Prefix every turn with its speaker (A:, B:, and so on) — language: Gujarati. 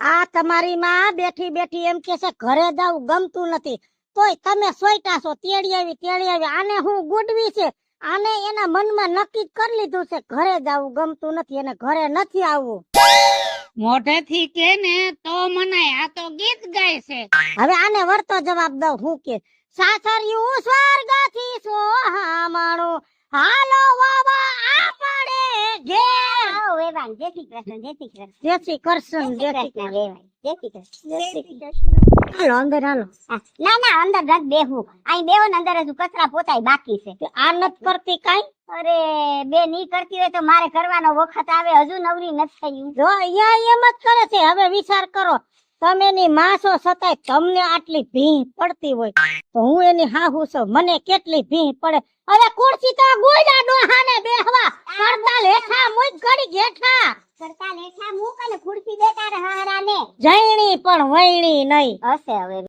A: આ તમારી માં બેઠી બેઠી એમ કે છે ઘરે જાવું ગમતું નથી, તોય તમે સોઈટા છો તેડી આવી આને હું ગુડવી છે. આને એના મનમાં નક્કી કરી લીધું છે ઘરે જાવું ગમતું નથી, એને ઘરે નથી આવવું.
B: મોઢેથી કે ને તો મનાય, આ તો ગીત ગાય છે.
A: હવે આને વળતો જવાબ દઉં હું કે સાસરિયું સ્વર્ગથી સોહામણું હાલો વાવા આપણે ઘેર.
C: આવો વેવાણ, જય શ્રી કૃષ્ણ, જય શ્રી કૃષ્ણ,
A: જય શ્રી કૃષ્ણ,
C: જય
A: જય
C: શ્રી
A: શ્રી
C: કૃષ્ણ વેવાણ, જય શ્રી કૃષ્ણ, જય શ્રી કૃષ્ણ.
A: હાલો અંદર હાલો.
C: ના ના, અંદર નથી બેહવું. અહીં બેહો ને, અંદર હજુ કચરા પોતાય બાકી છે.
A: આ નત કરતી કાઈ?
C: અરે બે ની કરતી હોય તો મારે કરવાનો વખત આવે, હજુ નવરી નથી થયું.
A: જો અહીંયા એમ જ કરે છે. હવે વિચાર કરો, તમે એની માં છો છતાંય તમને આટલી ભીંહ પડતી હોય તો હું એની હાહુ છું, મને કેટલી ભીંહ પડે. હવે ખુરશી તો ગોયડા ડોહાને બેહવા કરતાલ હેઠા મુઈ ઘડી ઘેઠા
C: કરતા લેઠા મૂક અને ખુરશી દેતા રે હારા ને.
A: જઈણી પણ વઈણી નહીં.
C: હશે હવે